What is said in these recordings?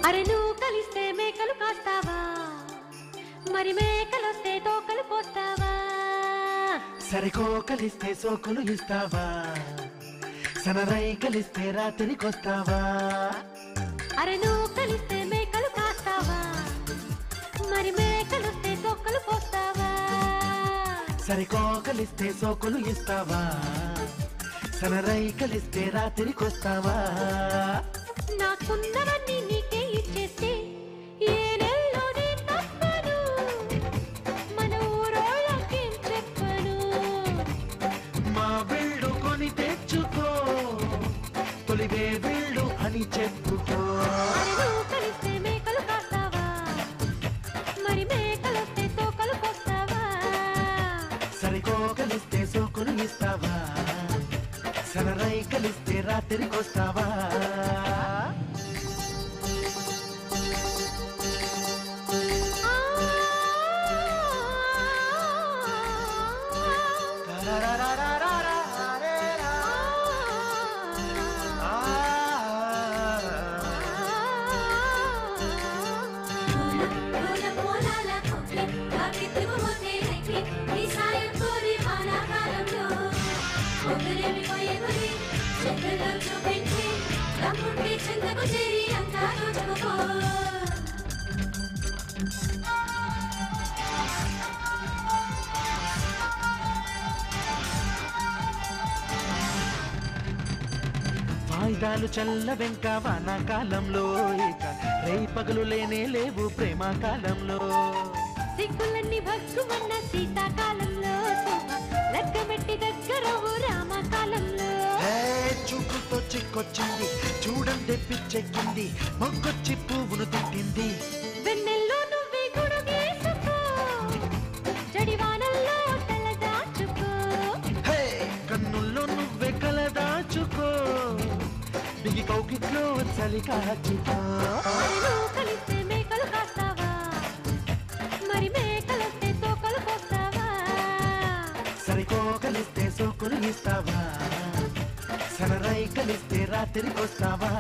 అరే నువ్వు కలిస్తే మేకలు కాస్తావా, మరి మేకలొస్తే తోకలు పోస్తావా? సరికో కలిస్తే సోకులు ఇస్తావా, సనరై కలిస్తే రాత్రికొస్తావా? అరే నువ్వు కలిస్తే మేకలు కాస్తావా, మరి మేకలొస్తే తోకలు పోస్తావా? సరికో కలిస్తే సోకులు ఇస్తావా, సనరై కలిస్తే రాత్రికొస్తావా? నాకున్నవన్నీ నీకే ఇచ్చేస్తే ఏ నెలలోనే తప్పను, మన ఊరోళ్ళకేం చెప్పను. మా బిల్డు కొని తెచ్చుకో, తొలివే బిల్డు అని చెప్పుకో. నువ్వు కలిస్తే మేకలు కాస్తావా, మరి మేకలొస్తే తోకలు పోస్తావా? సరికో కలిస్తే సోకులు ఇస్తావా, సనరై కలిస్తే రాత్రికొస్తావా? వాయిదాలు చల్ల వెంక వానాకాలంలో, ఇక రేయి పగలు లేనే లేవు ప్రేమకాలంలో. సిగ్గులన్నీ భగ్గుమన్న శీతాకాలంలో, లగ్గమెట్టి దగ్గరవు రామకాలంలో. చూపుతో చిక్కొచ్చింది చూడండి పిచ్చెక్కింది, మొగ్గొచ్చి పువ్వును తిట్టింది. వెన్నెల్లో నువ్వే గుడుగేసుకో, జడివానల్లో తలదాచుకో. కన్నుల్లో నువ్వే కలదాచుకో, బిగి కౌకిట్లో చలి కాచుకో. నువ్వు కలిస్తే మేకలు కాస్తావా, మరి మేకలొస్తే తోకలు పోస్తావా? సరికో కలిస్తే సోకులు ఇస్తావా, సనరై కలిస్తే రాత్రికొస్తావా?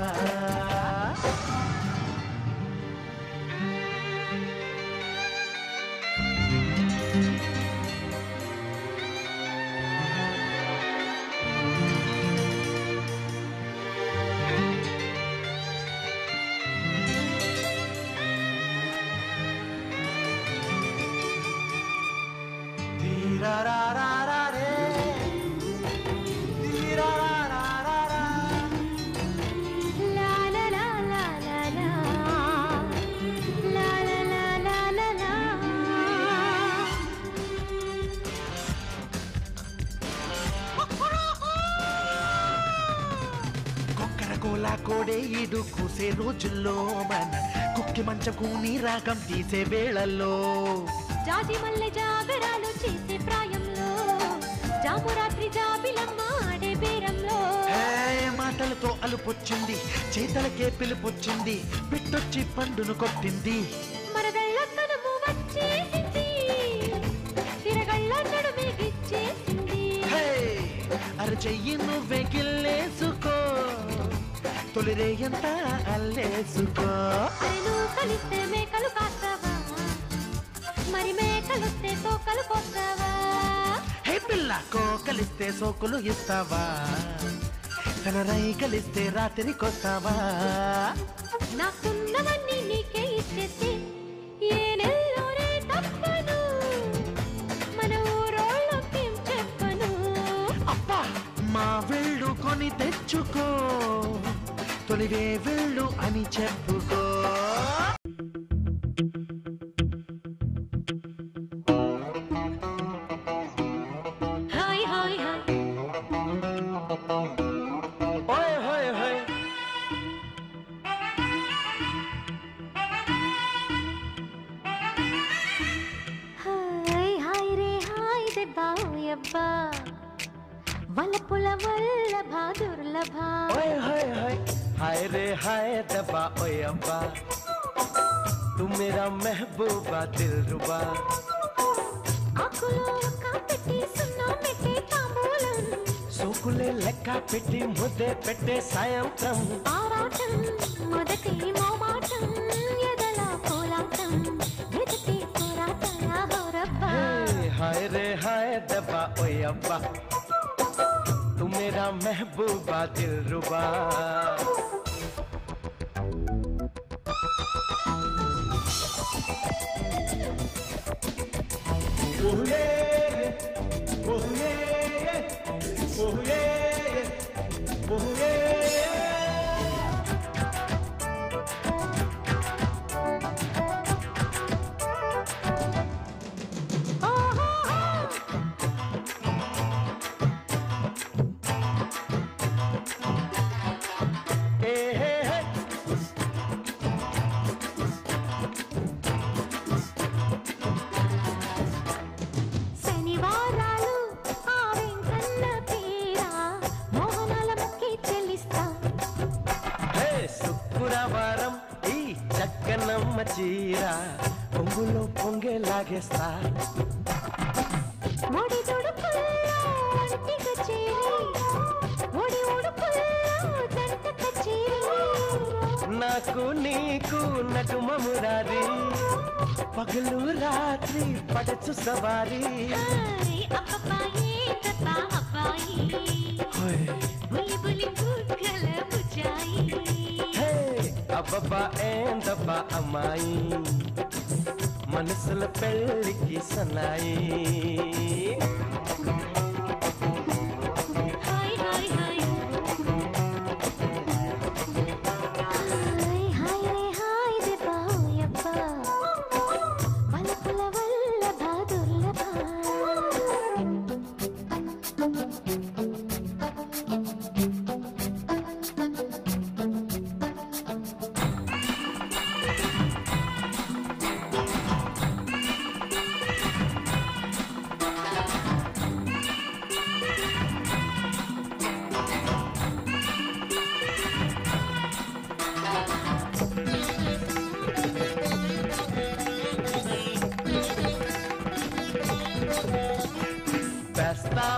కోడే ఈడు కూసే రోజుల్లో, మన కుక్కి మంచకు నీ రాగం తీసే వేళల్లో, జాజి మల్లె జాగరాలు చేసే ప్రాయంలో, జామురాత్రి జాబిలమ్మ ఆడే బేరంలో. మాటలతో అలుపొచ్చింది చేతలకే పిలుపొచ్చింది, పిట్టొచ్చి పండును కొట్టింది. మరదళ్ళ కనుము వచ్చేసింది, తిరగళ్ళ నడుమే గిచ్చేసింది. అరచెయ్యి నువ్వే గిల్లేసుకో, తొలిరేయంతా అల్లేసుకో. నువ్వు కలిస్తే మేకలు కాస్తావా, మరి మేకలొస్తే తోకలు పోస్తావా? హే పిల్లకు కలిస్తే సోకులు ఇస్తావా, సనరై కలిస్తే రాత్రికొస్తావా? నాకున్నవన్నీ నీకే ఇచ్చేస్తే ఏ నెలలోనే తప్పను, మన ఊరోళ్ళకేం చెప్పను. అబ్బా మా వెళ్ళు కొని తెచ్చుకో, తొలివే వెళ్ళు అని చెప్పుకో. హాయ్ హాయ్ హాయ్ ఓయ్ హోయ్ హోయ్ హాయ్ హాయ్ రే హాయ్ దెబ్బా ఓయబ్బా, వలపుల వల్లభ దుర్లభ. ఓయ్ హోయ్ హోయ్ हाय रे हाय दबा ओए अब्बा, तू मेरा महबूबा दिलरुबा. ఆకులో కాపెట్టి సున్నా మెట్టి తాంబూలం, సోకు సోకులే లెక్క పెట్టి ముద్దే పెట్టే సాయంత్రం ఆరాటం మొదటి మోమాటం ఎదలా కోలాటం వెతికి పోరాటం హోరబ్బా हाय रे हाय दबा ओए अब्बा तू मेरा महबूबा दिलरुबा ओहे ओहे ओहे ओहे చీరా పొంగులో పొంగే లాగేస్తా మొడి దుడుపుల్లో ఒంటిగా చేరి మొడి ఉడుపుల్లో జంట కచేరి నాకు నీకు నటుమమురారి పగలు రాత్రి పడచు సవారీ అబ్బాయి దబ్బా అబ్బాయి బులి బులి బుగ్గల బుజాయి అబ్బబ్బా ఏందబ్బా అమ్మాయి మనసుల పెళ్ళికి సన్నాయి హాయ్ హాయ్ హాయ్ హాయ్ హాయ్ రే హాయ్ దబ్బా యబ్బా వలపుల వల్లభా దుర్లభా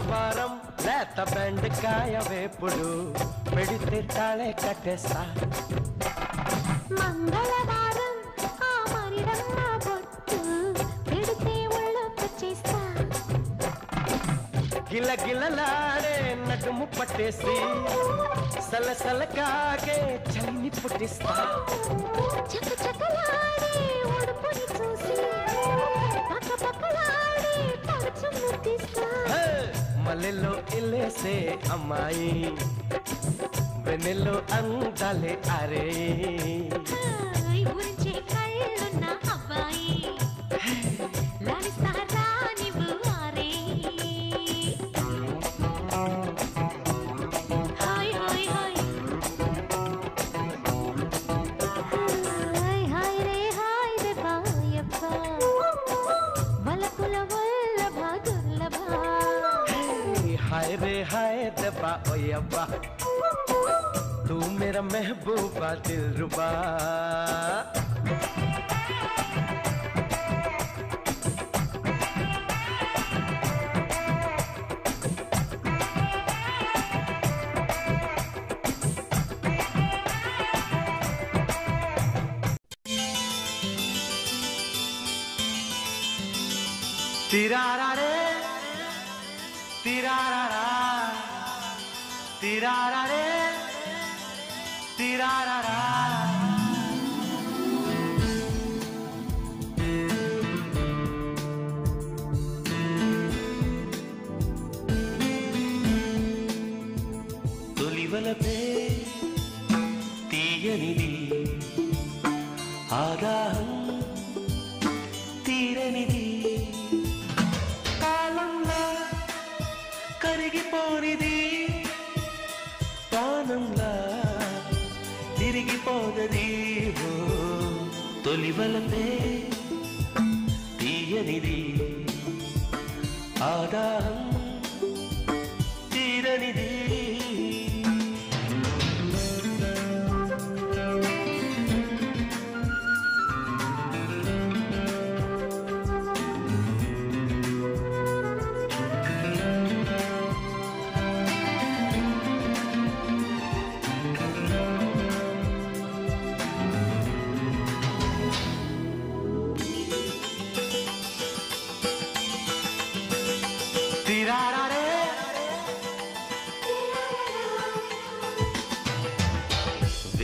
వారం లేత బెండకాయ వేపుడు పెడితే తాళే కట్టేస్తా మంగళవారం ఆ మరిడమ్మ బొట్టు పెడితే ఒళ్ళొచ్చేస్తా గిల గిలలాడే నడుము పట్టేసి సలసల కాగే చలిని పుట్టిస్తా చక చకలాడే ఉడుపుని చూసి పక్క పక్కలాడే పడుచు ముట్టిస్తా మల్లెలో ఇల్లేసే అమ్మాయి వెన్నెల్లో అందాలే అరే ఊరించే కళ్ళున్న అబ్బాయి లాలిస్తారా నీవు ఆరే హాయ్ హాయ్ హాయ్ హాయ్ హాయ్ రే హాయ్ దబ్బా యబ్బా వలపుల వల్లభా దుర్లభా हाय रे हाय दबा ओए अब्बा तू मेरा महबूबा दिलरुबा तिरारा रे तिरारा तिरारा रे तिरारा తొలివలపే తీయనిది ఆదాహం తీరనిది కాలంలా కరిగిపోనిది ప్రాణంలా తిరిగిపోనది తొలివలపే తీయనిది ఆదాహం తీరనిది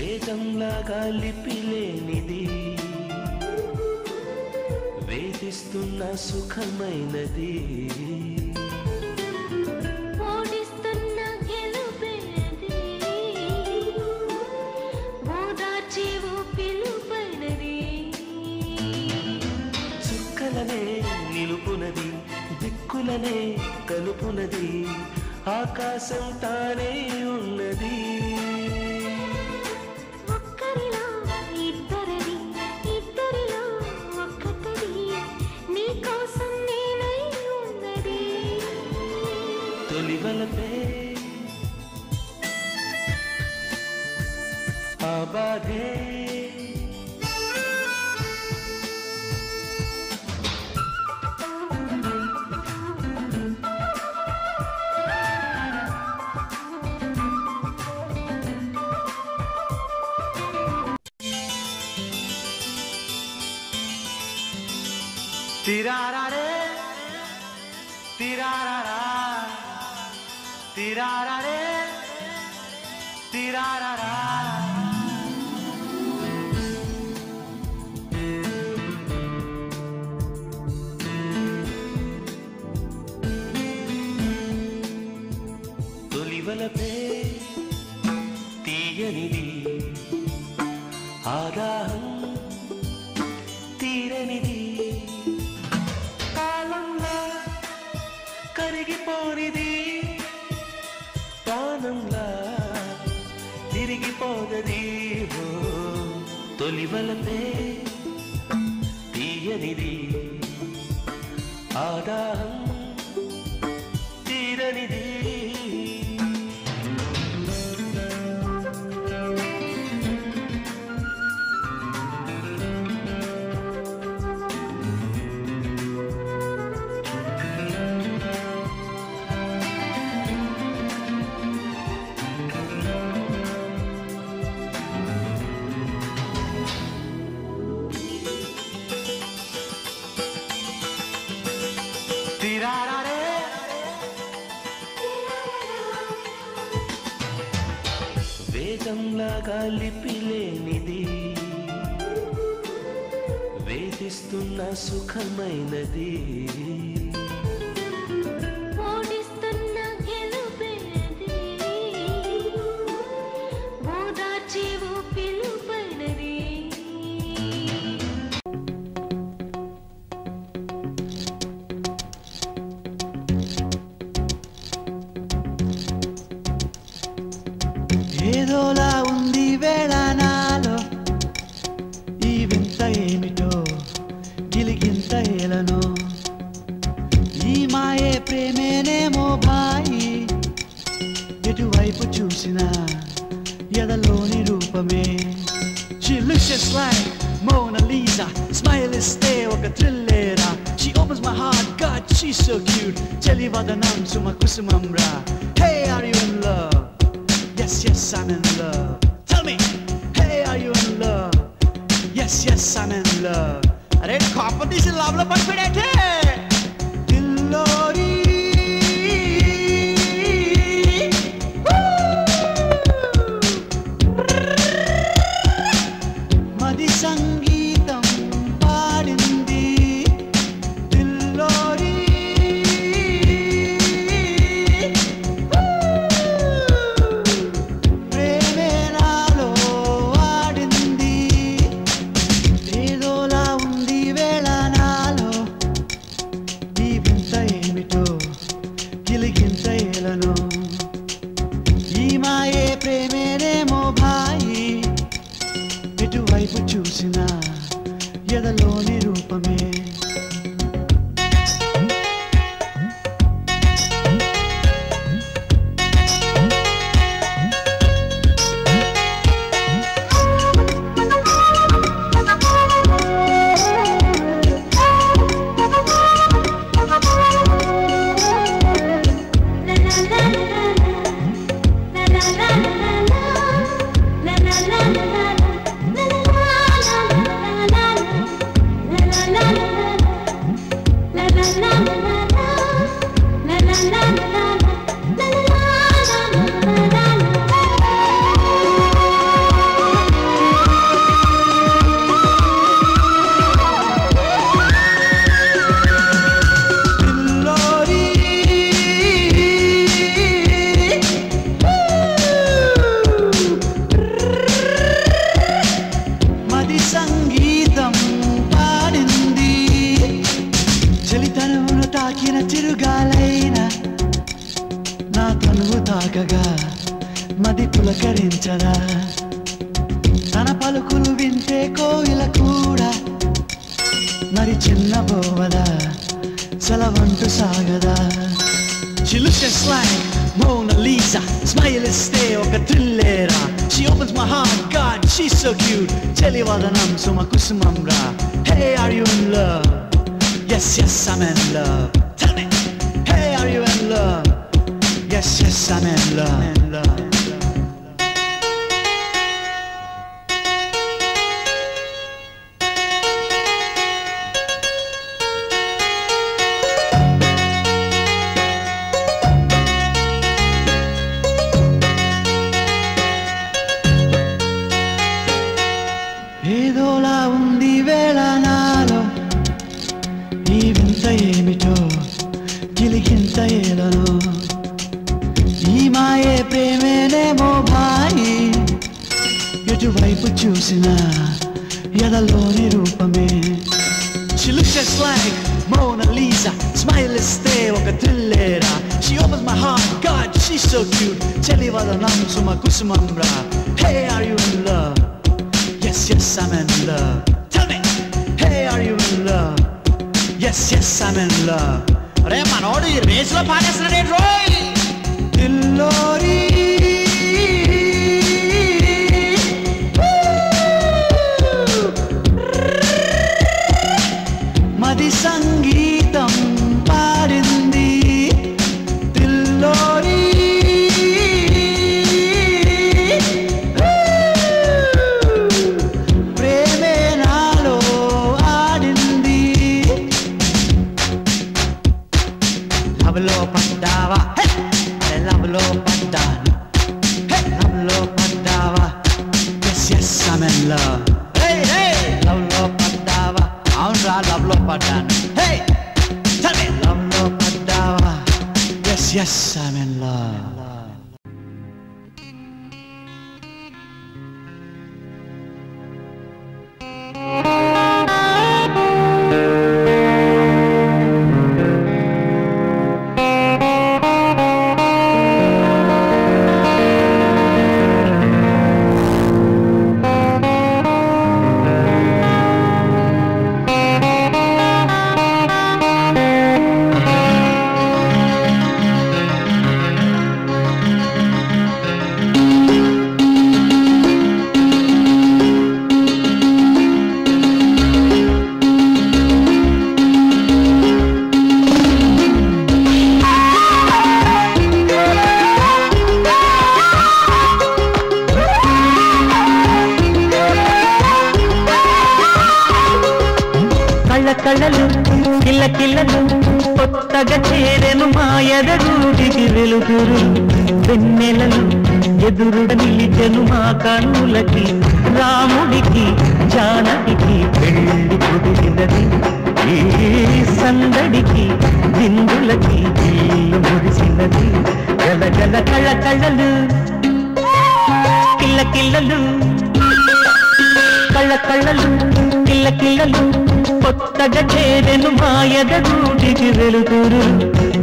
వేదంలాగా లిపిలేనిది వేధిస్తున్న సుఖమైనది ఓడిస్తున్న గెలుపైనది ఓదార్చేవు పిలుపైనది చుక్కలనే నిలుపునది దిక్కులనే కలుపునది ఆకాశం తానే ఉన్నది ఒక్కరిలో ఇద్దరిది ఇద్దరిలో ఒక్కటిది నీ కోసం నేనై ఉన్నది తొలివలపే ఆ బాధే తిరారే తిరారా తిరారే తిరారా తొలివలపే తీయనిది ఆదాహం తీరనిది కాలంలా కరిగిపోనిది ప్రాణంలా తిరిగిపోనది తొలివలపే తీయనిది ఆదాహం తీరనిది వేదంలాగా లిపిలేనిది వేధిస్తున్న సుఖమైనది ఓడిస్తున్న గెలుపైనది ఓదార్చేవు పిలుపైనది ఏదోలా ఉంది వేళ నాలో ఈ వింత ఏమిటో గిలిగింత ఏలను ఈ మాయే ప్రేమేనేమో బాయి ఎటువైపు చూసినా ఎదలోని రూపమే She looks just like Mona Lisa Smile ఇస్తే ఒక థ్రిల్లేరా She opens my heart God she's so cute చెలివదనం Suma కుసుమం రా Hey are you in love Yes, yes, I'm in love. Tell me, hey, are you in love? Yes, yes, I'm in love. Arey, competition love lo padpidate. Dillori. Madi sangeetam paadindi. Dillori. ఎటువైపు చూసినా ఎదలోని రూపమే la la పలుకులు వింటే కోయిల కూడా మరి చిన్న బోవదా సెలవంటూ సాగదా. She looks just like Mona Lisa, smile stay oka thrillera. She opens my heart, God, she's so cute. Chelivadanam suma kusumam ra. Hey, are you in love? Yes, yes, I'm in love. Tell me. Hey, are you in love? Yes, yes, I'm in love. ఏదోలా ఉంది వేళ నాలో ఈ వింత ఏమిటో గిలిగింత ఏలను. ఈ మాయే ప్రేమేనేమో భాయి ఎటువైపు చూసినా ఎదలోని రూపమే. She looks just like Mona Lisa, smile stay oka thrillera. She opens my heart, God, she's so cute. Chelivadanam suma kusumam ra. Hey, are you in love? Yes, yes, I'm in love. Tell me. Hey, are you in love? Yes, yes, I'm in love. అరే మనోడు ఈ రేసులో పాడేస్తున్నాడే రోయ్. దిల్లోరి మది సంగీతం పాడింది. దిల్లోరి ప్రేమే నాలో ఆడింది. లవ్లో పడ్డావా, లవ్లో పడ్డాను, లవ్లో పడ్డావా. Yes yes I'm in love. లవ్లో పడ్డావా, అవునరా లవ్లో పడ్డాను. లవ్లో పడ్డావా. Yes yes I'm in love. కళలు కిల్ల కిల్లలు కొత్తగా చేరెను మాయదూడికి వెలుగురు. వెన్నెలలు ఎదురుడ నిలిచెను మా కన్నులకి. రాముడికి జానకి పెళ్లి కుదిరినది. ఈ సందడికి బిందులకి ఇల్లు మురిసినది. గలగల కళ్ళ కళ్ళలు కిల్ల కిల్లలు కళ్ళ కళ్ళలు కిల్ల కిల్లలు కొత్తగా చేరెను మాయదూడికి వెలుగురు.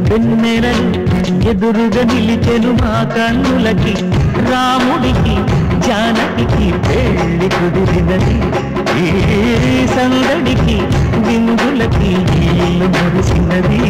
వెన్నెలలు ఎదురుగా నిలిచెను మా కన్నులకి. రాముడికి జానకి పెళ్లి కుదిరినది. ఈ సందడికి బిందులకి ఇల్లు మురిసినది.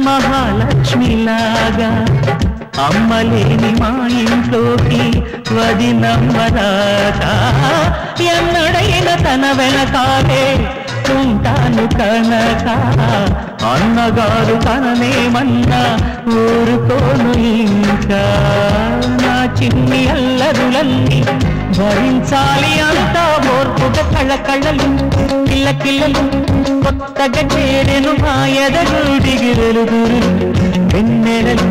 మహాలక్ష్మిలాగా అమ్మలేని మా ఇంట్లోకి వదినమ్మరాగా. ఎన్నడైన తన వెనకాలే ఉంటాను కనుక అన్నగారు తననేమన్నా ఊరుకోను ఇంకా నా చిన్ని అల్లరులన్నీ భరించాలి అంతా ఓర్పుగా కళ్ళకళ్ళలు కిల్లకిల్లలు కొత్తగా చేరెను మా ఎదరుడిగి వెలుగురు వెన్నెలలు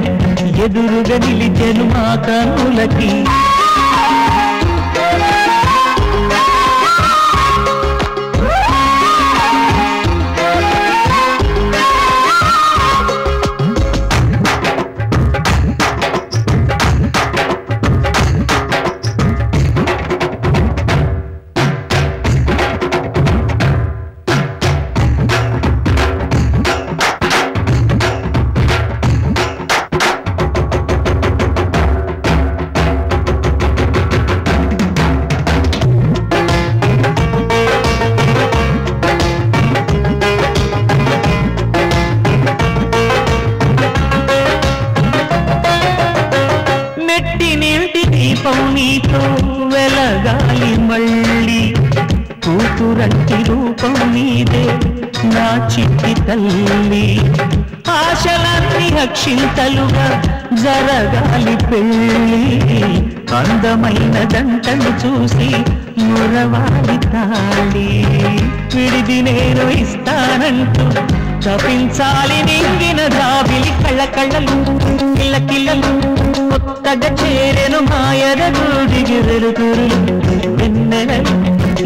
ఎదురుగా నిలిచెను మా కనులకి నీతో వెలగాలి మళ్ళీ కూతురంటి రూపం నీదే నా చిట్టి తల్లి ఆశలన్నీ అక్షింతలుగా జరగాలి పెళ్ళి అందమైన దంటను చూసి మురవాలి తాళి విడిది నేను ఇస్తానంటూ తపించాలి నింగిన దావిలి కళ్ళకళ్ళలు కిల్లకిల్లలు కొత్తగా చేరెను మాయదగుడిగి వెలుగురులు వెన్నెలలు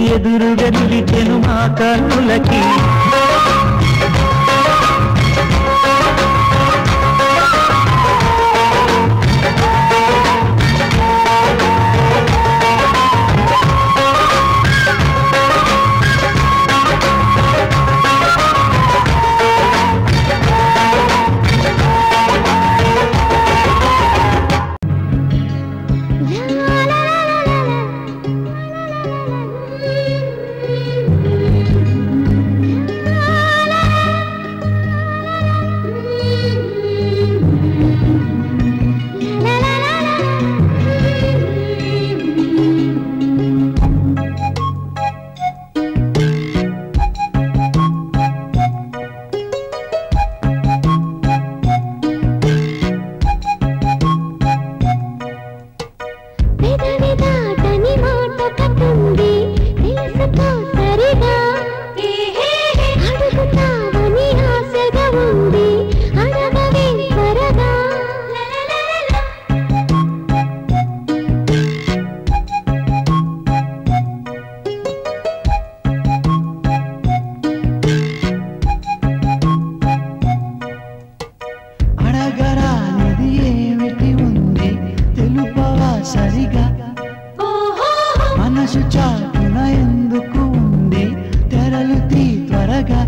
ఎదురుగా నిలిచెను మా కన్నులకి మనసు చాటున ఎందుకు ఉంది తెరలు తీ త్వరగా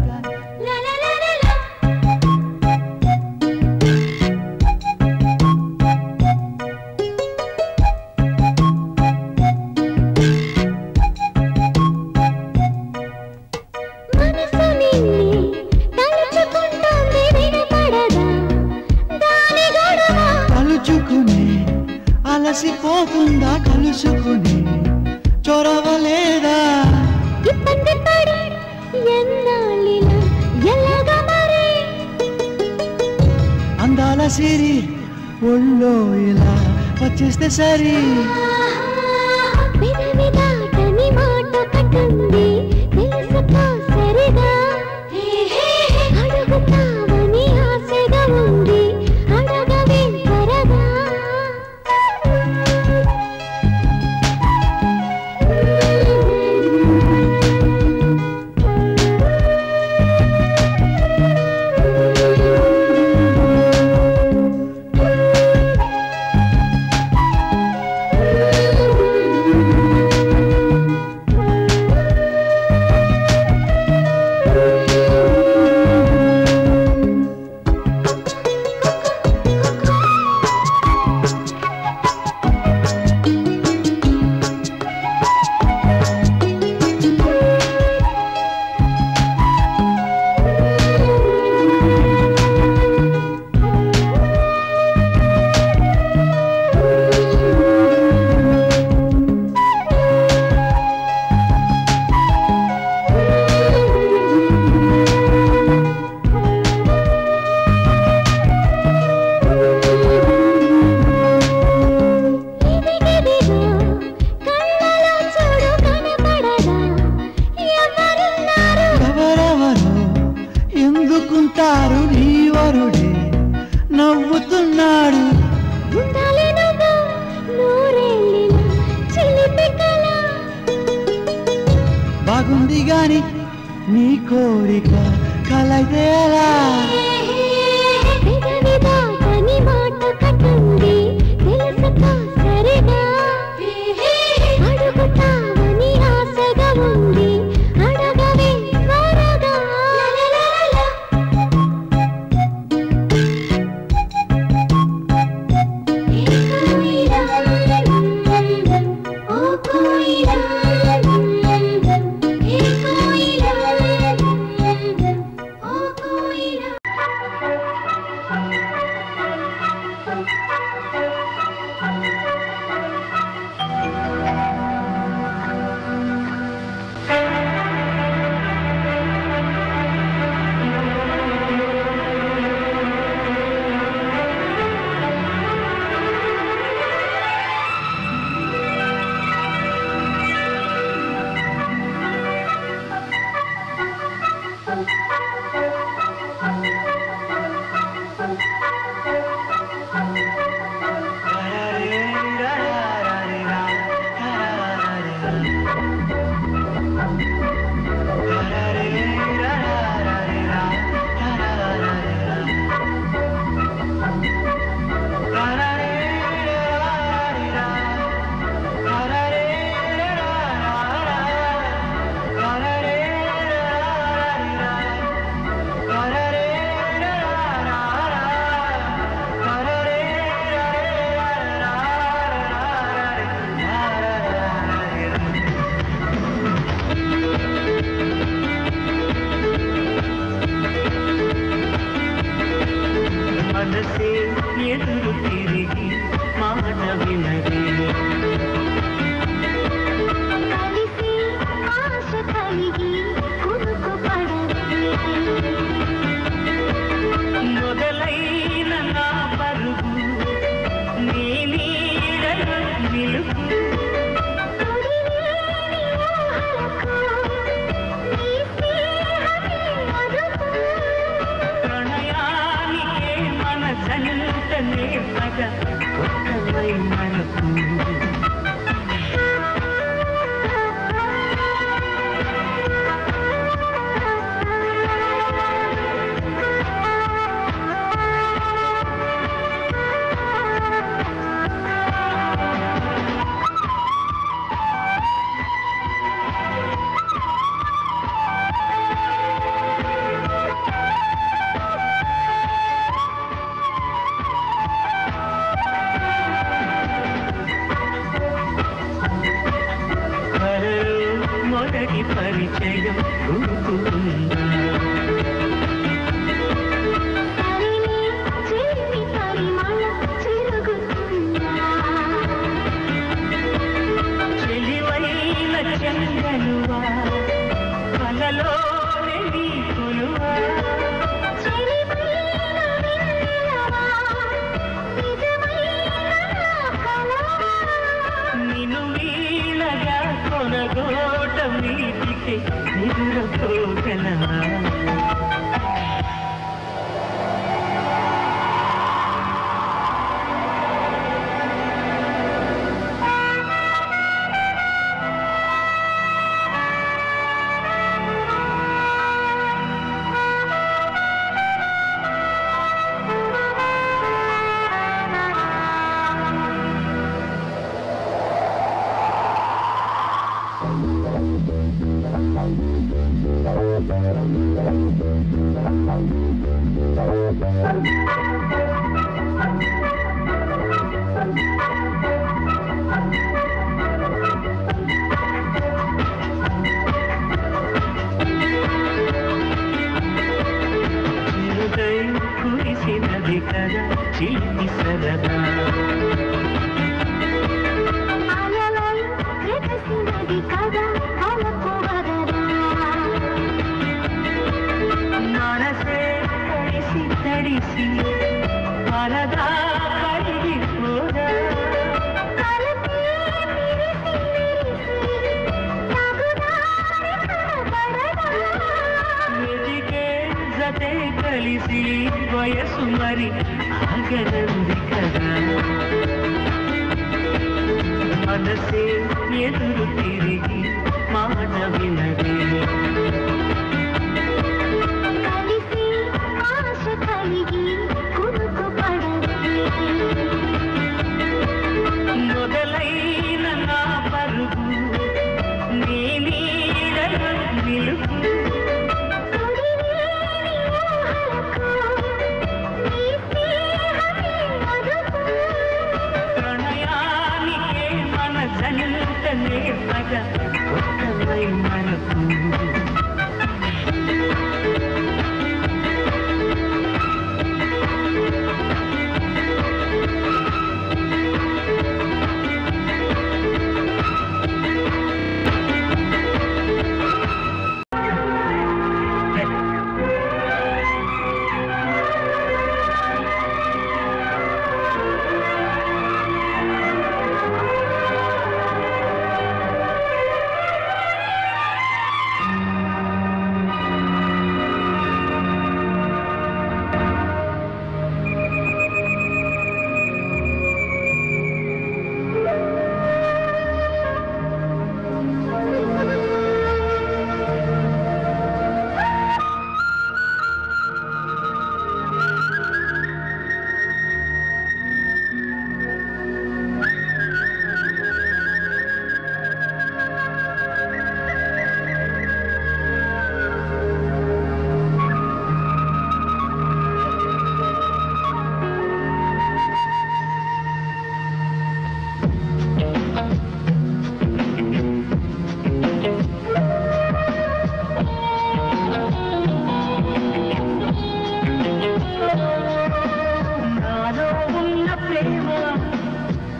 తలుచుకుని అలసిపోతుందా కలుసుకుని చొరవలేదా ఇబ్బంది పడి ఎన్నాళ్ళిలా ఎలాగా మరి అందాల సిరి ఒళ్ళో ఇలా వచ్చేస్తే సరి వినని దాటని మాట కట్టుంది తెలుసుకో సరిగా అడుగుతావని ఆశగా ఉంది అడగవే త్వరగా అంటారు నీ వరుడే నవ్వుతున్నాడు. ఉండాలి నువ్వు నూరేళ్ళిన చిలిపి కళ. బాగుంది గాని నీ కోరిక కలదేలా. పెదవి దాటని మాట కట్టుంది తెలుసుక సరిగా. అడుగుతావని ఆశగా ఉంది అడగవే త్వరగా. ఎదురు తిరిగి మాట వినది కలిసి ఆశ కలిగి కునుకు పడది. మొదలైన నా పరుగు నీ నీడలో నిలుపు. ప్రణయానికే మనసంతనే పగ ఒక్కవై మనకు. మొదటి పరిచయం గుర్తుందా? చెలివైన చందనువా కలలోనే నీ కొలువా. నిన్ను వీణగా కొనగోట మీటికి నిదురపోగలవా. కురిసినది కదా చిలిపి సరదా. మనసే తడిసి తడిసి కలిసి వయసు మరి ఆగనంది కదా మనసే ఎదురు తిరిగి మాట వినదే కలిసి ఆశ కలిగి కునుకు పడదే మొదలైన నా పరుగు నీ నీడలో నిలుపు ప్రణయానికే మనసంతనే పద ఉత్తమై మనకు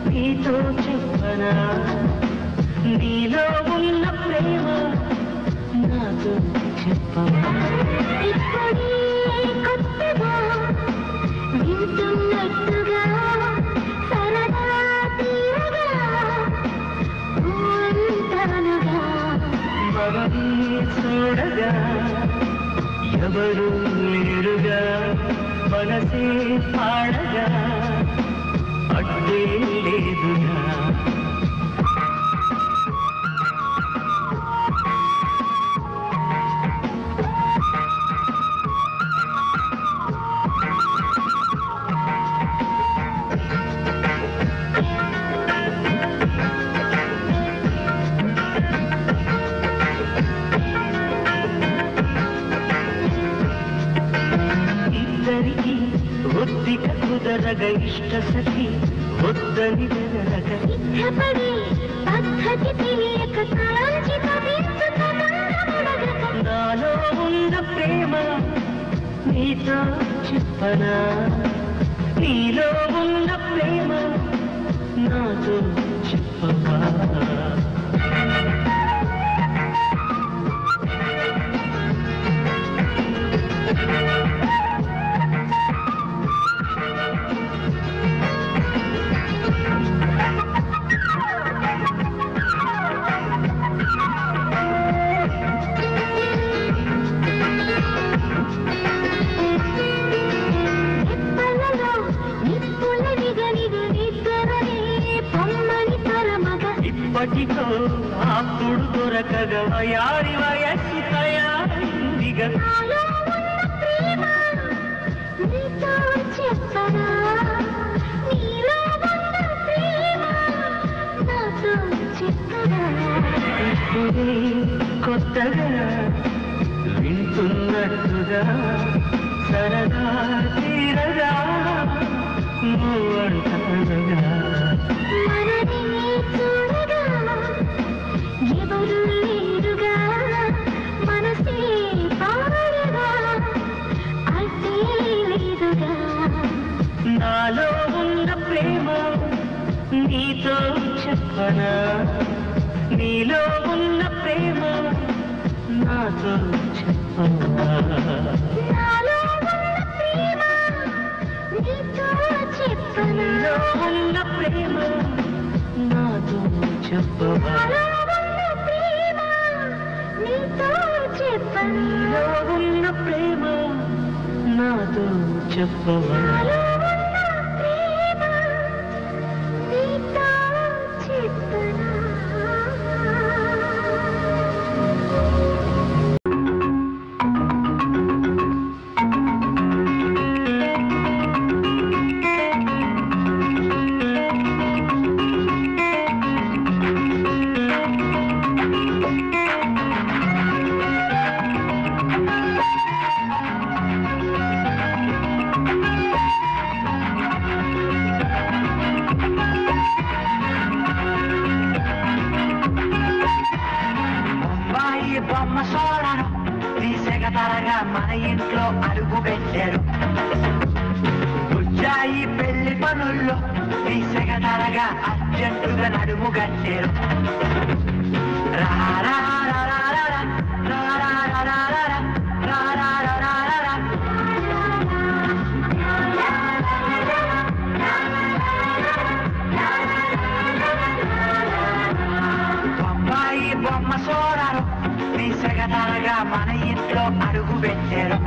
నీతో చెప్పనా నీలో ఉన్న ప్రేమ నాతో చెప్పనా ఇప్పుడే కొత్తగా వింటున్నట్టుగా సరదా తీరగా అంతనుగా మనని చూడగా ఎవరు లేరుగా మనసే పాడగా అడ్డే లేదుగా ఇద్దరికి ఒత్తిక కుదరగ ఇష్ట సఖి వద్దని వెదరగ ఇష్టపడి పద్ధతి తెలియక కాంచిత నాలో ఉన్న ప్రేమ నీతో చెప్పనా నీలో ఉన్న ప్రేమ నాతో చెప్పవా ఇప్పటికో అప్పుడు దొరకగా యారి వయస్సు తయారిందిగా ఇప్పుడే కొత్తగా వింటున్నట్టుగా సరదా తీరగా నువ్వంటగా ఎవరు లేరుగా మనసే పాడగా అడ్డే లేదుగా నాలో ఉన్న ప్రేమ నీతో చెప్పనా నీలో ఉన్న ప్రేమ నాతో చెప్పనా నాలో ఉన్న ప్రేమ నీతో చెప్పనా నీలో ఉన్న ప్రేమ నాతో చెప్పవా నీతో చెప్పనా నీలో ఉన్న ప్రేమ నాతో చెప్పవా బొమ్మ సోడను తీసేగ తరగా మన ఇంట్లో అడుగు పెట్టారు బుజ్జాయి పెళ్లి పనుల్లో తీసేగ తరగా అర్జెంటుగా నడుము కట్టారు బొమ్మాయి బొమ్మ సోడను తీసేగదరగా మన ఇంట్లో అడుగు పెట్టారు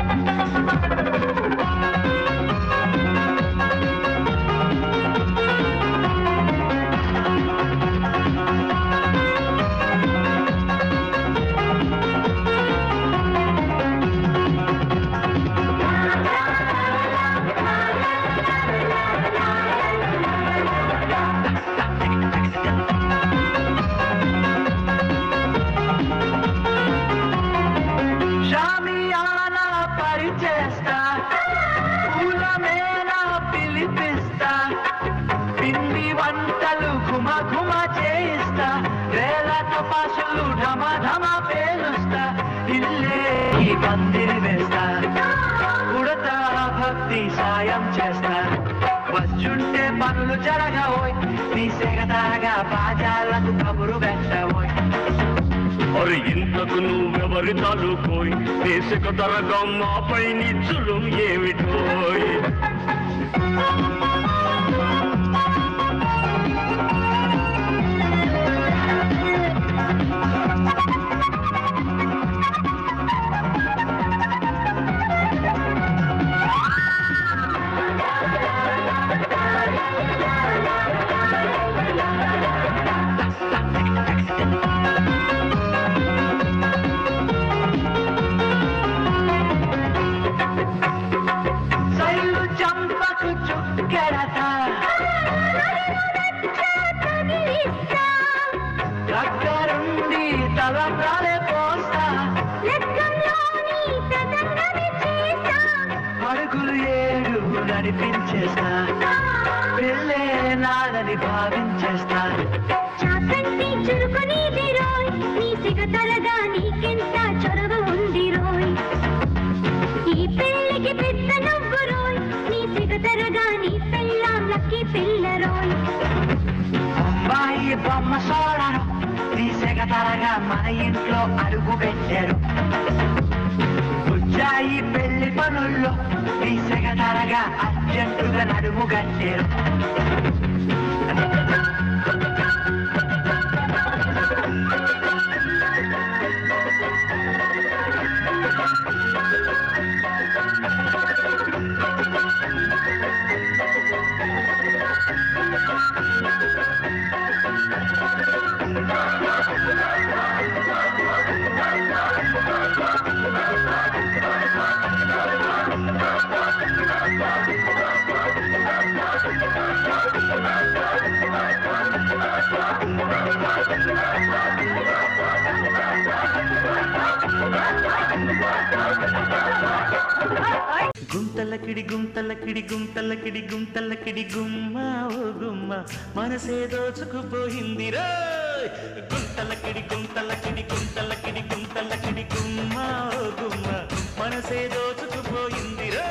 పందిరి వేస్తా ఉడతా భక్తి సాయం చేస్తా వచ్చుంటే పనులు జరగవోయ్ నీ సెగతాగా బాజాలకు కబురు పెట్టవోయ్ మరి ఇంతకు నువ్వెవరి తాలూకోయ్ దేశక తరగా మాపై నిచ్చులు ఏమిటోయ్ దగ్గరుండి తలకాలే పోస్తా అడుగులు ఏడు నడిపించేస్తా పిల్లే నాదని భావించేస్తా ఈ పెళ్ళికి పెద్ద నవ్వు రోయ్ నీ సిగతరగా నీ పెళ్ళాంలకి పిల్లరోయ్ అమ్మాయి బొమ్మ సోడను తీసేగ తరగా మన ఇంట్లో అడుగు పెట్టారు బుజ్జాయి పెళ్లి పనుల్లో తీసేగ తరగా అర్జెంటుగా నడుము కట్టారు గుంతలకిడి గుంతలకిడి గుంతలకిడి గుంతలకిడి గుమ్మ ఓ గుమ్మ మనసే దోచుకుపోయింది రే గుంతలకిడి గుంతలకిడి గుంతలకిడి గుంతలకిడి గుమ్మ ఓ గుమ్మ మనసే దోచుకుపోయింది రే